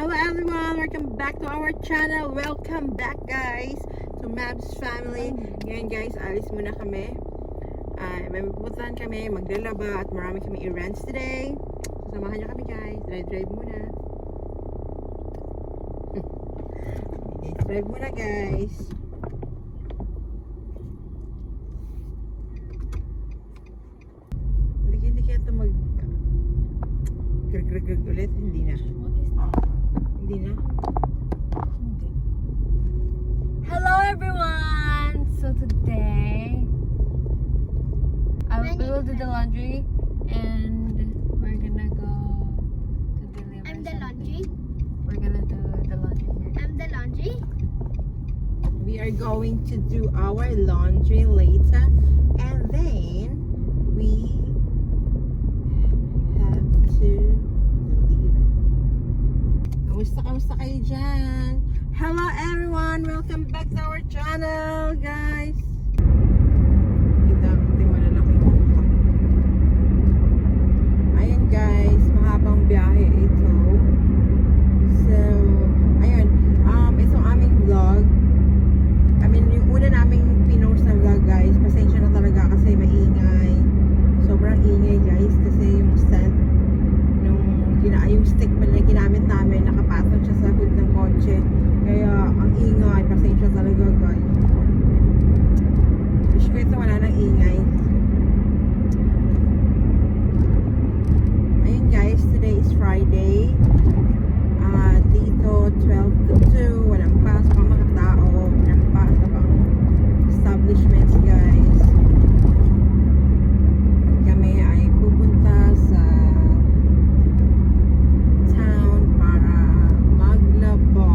Hello everyone! Welcome back to our channel. Welcome back guys to Mabs Family. Ngayon guys, alis muna kami. May pupuntahan kami, maglalaba at marami kami errands today. Samahan nyo kami guys. Drive muna. Drive muna guys. Hindi kaya ito grag ulit. Hindi na. Hindi na. Hello everyone! So today we will do the laundry and we're gonna go to deliver I'm the something. laundry. We're gonna do the laundry here. I'm the laundry. We are going to do our laundry later and then we have to leave it. Kamusta kayo dyan? Hello everyone! Welcome back to our channel guys! Hindi malalaki. Ayan guys, mahabang biyahe ito. So, ayun. Itong aming vlog. I mean, yung una naming pinost na vlog guys, pasensya na talaga kasi maingay. Sobrang ingay guys kasi yung stand yung stick pala na ginamit namin nakapasok siya sa hood ng kotse kaya ang ingay, pasensya talaga guys. Wish ko ito wala nang ingay. Ayun guys, today is Friday dito 12 to 2 walang pasok ang mga tao, walang pasok ang establishments guys. At kami ay pupunta sa town para maglaba.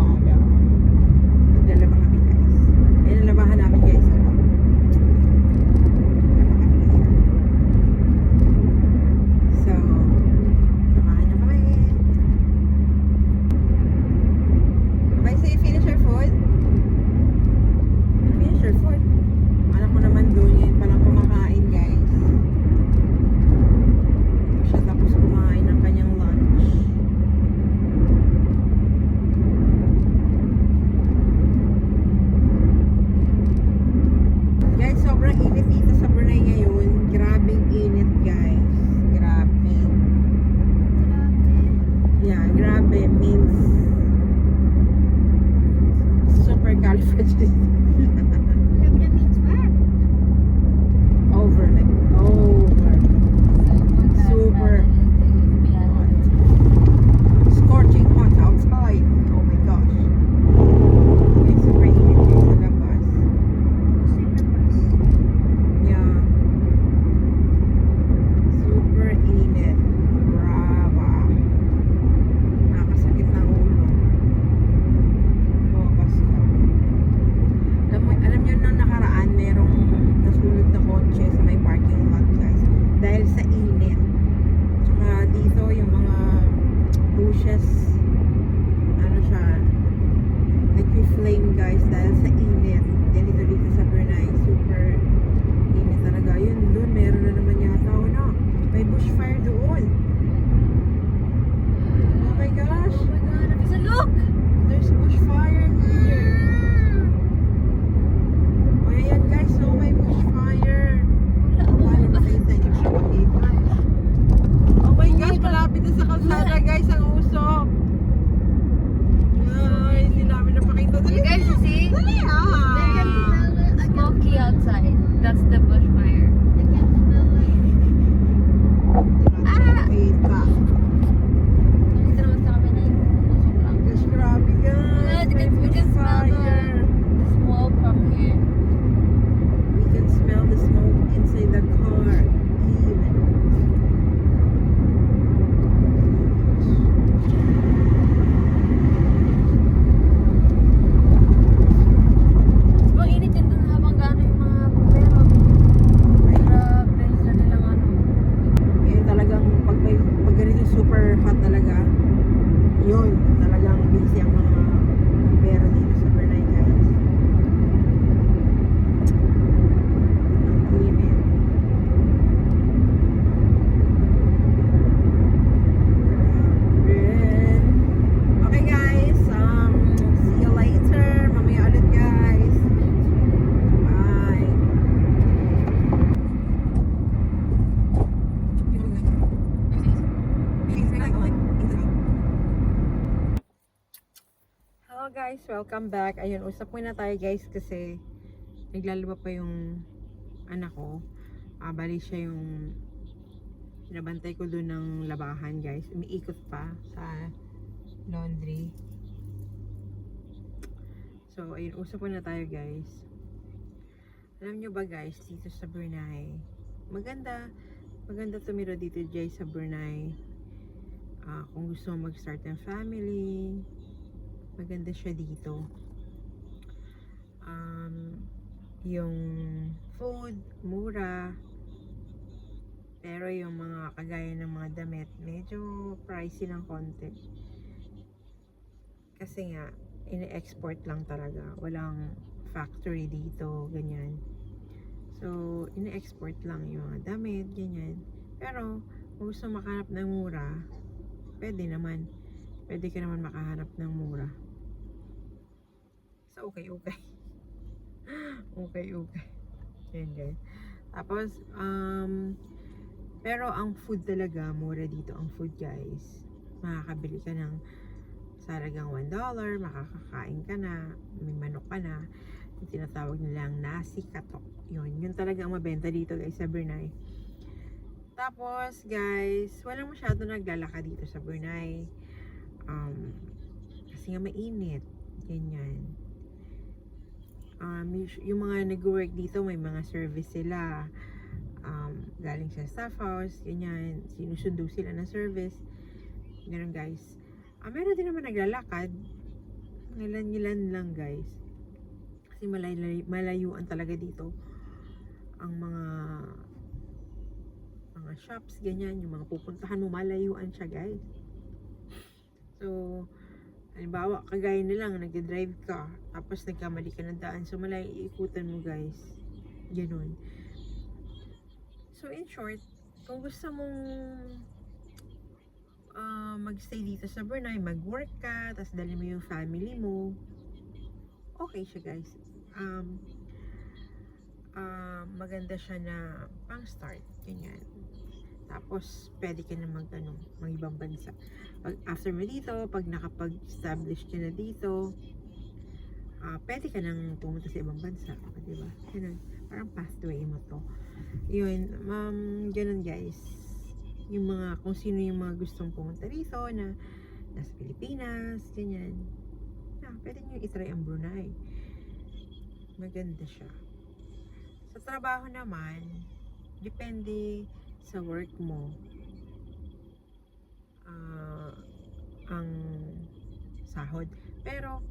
Maglalaba kami guys. Ayun ang labahan namin guys. So, samahan nyo kami. Okay, so you finish your food? You finish your food? Anak ko naman doon yun palang kumakain guys. Siya tapos kumain ng kanyang lunch. Guys, sobrang init dito sa Brunei ngayon. Grabing init guys. Grabe. Yeah, grabe means super califragilistic. Grabe means what? Over, like over. Super hot. Scorching hot outside. Oh my gosh. It's super init guys sa labas. Yeah. Super init. Brava. Nakakasakit ng ulo. Oh, basta. Alam nyo nung nakaraan, merong nasunog na kotse sa may parking lot guys. Dahil sa init. Tsaka dito yung mga bushes, ano siya, nag-flame guys dahil sa init. Ganito dito sa Brunei, super init talaga. Yun, doon meron na naman yata. Oh no, may bushfire doon. Oh my gosh, Oh my god, Afisa, look! there's bushfire here. Oh ayan guys, so may bushfire. Paano makita? Hindi ko siya makita. Oh my gosh, malapit na sa kalsada guys ang usok. Ay, hindi namin napakita. You guys see? Dali Smoky outside. That's the bushfire. Nakita. Dito naman sa kami na yung usok lang. Gosh, grabe guys. May We can smell bushfire. the smoke from here. We can smell the smoke inside the car. Even. Sobrang init yun dun habang gaano yung mga bumbero. Grabe, sa nilang ano. Ngayon talagang pag ganito super hot talaga, yun, talagang busy ang mga bombero dito sa Brunei guys. Ang init. Grabe. Okay guys. Hello guys, welcome back. Ayun, usap muna tayo guys kasi naglalaba pa yung anak ko. Bali siya yung nabantay ko doon ng labahan guys. Umiikot pa sa laundry. So, ayun, usap muna tayo guys. Alam nyo ba guys, dito sa Brunei, maganda tumira dito guys sa Brunei. Kung gusto mo mag-start ng family, maganda siya dito. Yung food, mura. Pero yung mga kagaya ng mga damit, medyo pricey ng konti. Kasi nga, ini-export lang talaga. Walang factory dito, ganyan. So, ini-export lang yung mga damit, ganyan. Pero, kung gusto makahanap ng mura, pwede naman. Pwede ka naman makahanap ng mura. So, okay. Okay. Yan guys. Tapos, pero ang food talaga, mura dito ang food guys. Makakabili ka ng saragang $1, makakakain ka na, may manok ka na. Yung tinatawag nilang nasi katok. Yun talaga ang mabenta dito guys sa Brunei. Tapos guys, walang masyado naglalakad dito sa Brunei. Kasi nga mainit. Ganyan. Yung mga nag-work dito, may mga service sila. Galing sa staff house, ganyan. Sinusundo sila ng service. Ganun guys. Meron din naman naglalakad. Ngilan lang guys. Kasi malayuan talaga dito ang mga shops, ganyan. Yung mga pupuntahan mo, malayuan siya guys. So, halimbawa, kagaya nilang nag-drive ka, tapos nagkamali ka ng daan, so iikutan mo guys. Ganun. So, in short, kung gusto mong magstay dito sa Brunei, mag-work ka, tapos dali mo yung family mo, okay siya guys. Maganda siya na pang-start, ganyan. Tapos, pwede ka na mag-ibang bansa. After mo dito, pag nakapag-establish ka na dito, pwede ka nang pumunta sa ibang bansa. Diba? Ganun. Parang pathway mo to. Yun, ganun guys. Kung sino yung mga gustong pumunta dito na nasa Pilipinas, ganyan. Pwede nyo itry ang Brunei. Maganda siya. Sa trabaho naman, depende sa work mo ang sahod. Pero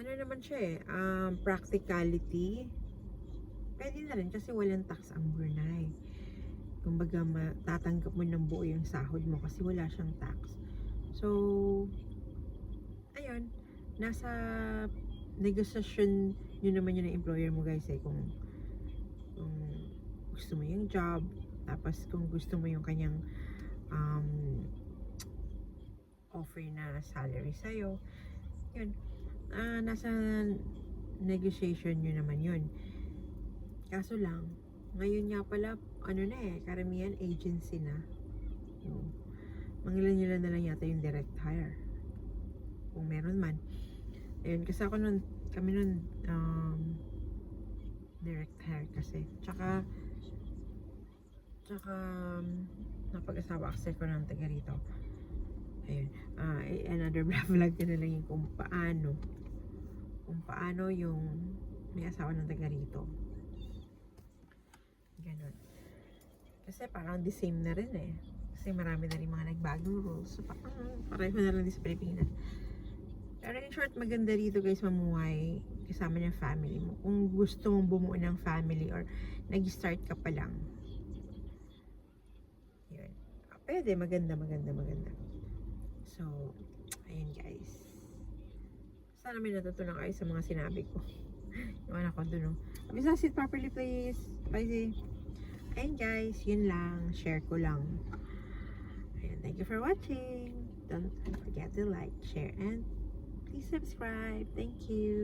ano naman siya practicality, pwede na rin kasi walang tax ang Brunei. Kumbaga tatanggap mo ng buo yung sahod mo kasi wala siyang tax. So ayun, nasa negosasyon yun naman yun ng employer mo guys kung gusto mo yung job, tapos kung gusto mo yung kanyang offer na salary sa'yo, yun, nasa negotiation yun naman yun. Kaso lang, ngayon nga pala, karamihan agency na. Mangilan-ilan na lang yata yung direct hire. Kung meron man. Ayun, kasi kami nun, direct hire kasi. Tsaka, napag-asawa kasi ko ng taga rito. Ayun. Another vlog ko na lang yung kung paano yung may asawa ng taga rito. Ganon. Kasi parang the same na rin Kasi marami na rin mga nagbagong rules. So pareho na lang din sa Pilipinas. Pero in short, maganda dito guys mamuhay kasama ng family mo. Kung gusto mong bumuo ng family or nag-start ka pa lang. Yun. Pwede, maganda. So, ayun guys. Sana may natutunan kayo sa mga sinabi ko. Yung anak ko dun, Abisa, sit properly please. Bye. Ayun guys, yun lang. Share ko lang. Ayun, thank you for watching. Don't forget to like, share, and please subscribe. Thank you.